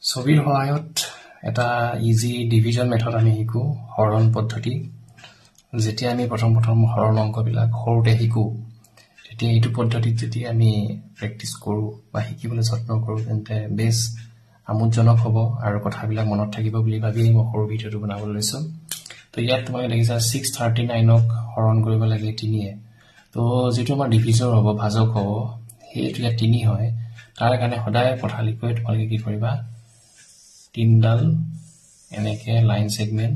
ছবিৰ সহায়ত এটা ইজি ডিভিজন মেথড আমি শিকো হৰণ পদ্ধতি যেতিয়া আমি প্ৰথম হৰণ অংকবিলাক সৰুতে শিকো তেতিয়া এইটো পদ্ধতিত যদি আমি প্ৰেক্টিস কৰো বা শিকিবলৈ যত্ন কৰো তেন্তে বেছ আমোদজনক হ'ব আৰু কথাবিলাক মনত থাকিব বুলি ভাবি মই সৰু ভিডিওটো বনাবলৈ লৈছো তো ইয়াত তোমাক দেখিছা 639 ক হৰণ কৰিব লাগে 3 এ তো যেটো আমাৰ ডিভিজৰ হ'ব ভাজক হ'ব সেইটো ইয়াত 3 হয় তাৰ কাৰণে সদায় কথা লিখৈ তোমালোকে কি কৰিবা 3 ডাল এনেকে লাইন সেগমেন্ট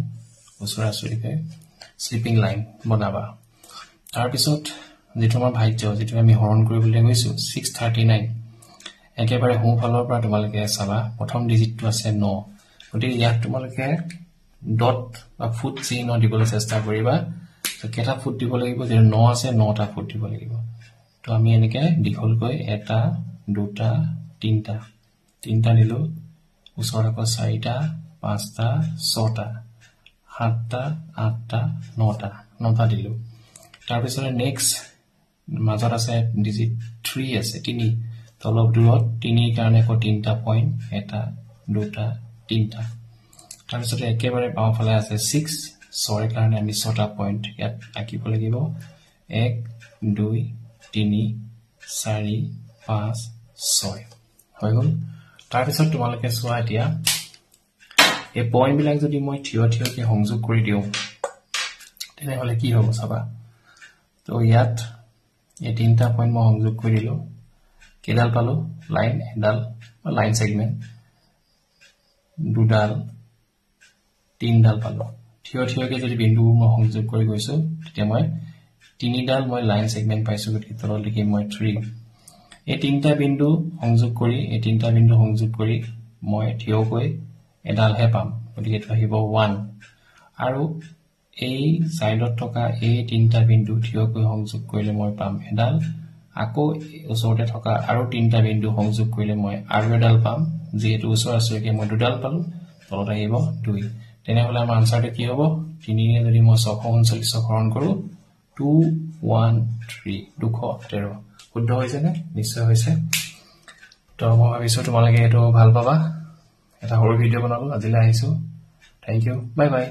ওচৰা-ওচৰিকে স্লিপিং লাইন বনাবা তাৰ পিছত যেটো আমাৰ ভাজ্য যেটো আমি হৰণ কৰিবলৈ গৈছো 639 একেবাৰে হোঁ ফালৰ পৰা তোমালোকে চাবা প্ৰথম ডিজিটটো আছে 9 গতিকে ইয়াত তোমালোকে ডট বা ফুট চিহ্ন দিবলৈ চেষ্টা কৰিবা তো কেটা ফুট দিব লাগিব যে 9 আছে 9টা ফুট দিব লাগিব তো আমি এনেকে দীঘলকৈ এটা দুটা তিনটা দিলো ওচৰত আকৌ 4টা 5টা 6টা 7টা 8টা 9টা দিলো তাৰ পিছত নেক্সট মাজত আছে ডিজিট 3 আছে 3 তলব দূৰত 3 কাৰণে আকৌ 3টা পইণ্ট এটা দুটা 3টা তাৰ পিছত একেবাৰে বাওঁফালে আছে 6 6 কাৰণে আমি 6টা পইণ্ট ইয়াত আঁকিব লাগিব 1 2 3 4 5 6 হৈ গ'ল তাৰ পিছত তোমালোকে চোৱা এতিয়া এই পইণ্ট বিলাক যদি মই থিয়কে সংযোগ কৰি দিও তেনেহলে কি হ'ব চাবা তো ইয়াত এই 3টা পইণ্ট মই সংযোগ কৰি দিলো কেডাল পালো লাইন এডাল লাইন সেগমেন্ট দুডাল 3 ডাল পালো থিয়কে যদি বিন্দু মই সংযোগ কৰি গৈছো তেতিয়া মই 3 ডাল মই লাইন সেগমেন্ট পাইছো গতিকে তলত লিখিম মই 3 এই 3টা বিন্দু সংযোগ কৰি মই থিয়কৈ এডালহে পাম গতিকে এটা আহিব 1 আৰু এই সাইডত থকা এই 3টা বিন্দু থিয়কৈ সংযোগ কৰিলে মই পাম এডাল আকৌ ওচৰতে থকা আৰু 3টা বিন্দু সংযোগ কৰিলে মই আৰু এডাল পাম যেহেতু ওচৰা-ওচৰিকে মই দুডাল পালো তলত আহিব 2 তেনেহলে আমাৰ আনসাৰটো কি হ'ব 3 এ যদি মই 639 হৰণ কৰো 213 213 শুদ্ধ হৈছে নে নিশ্চয় হৈছে তো মই ভাবিছো তোমালোকে এটো ভাল পাবা এটা সৰু ভিডিও বনালো আজিলৈ আহিছো থ্যাংক ইউ বাই বাই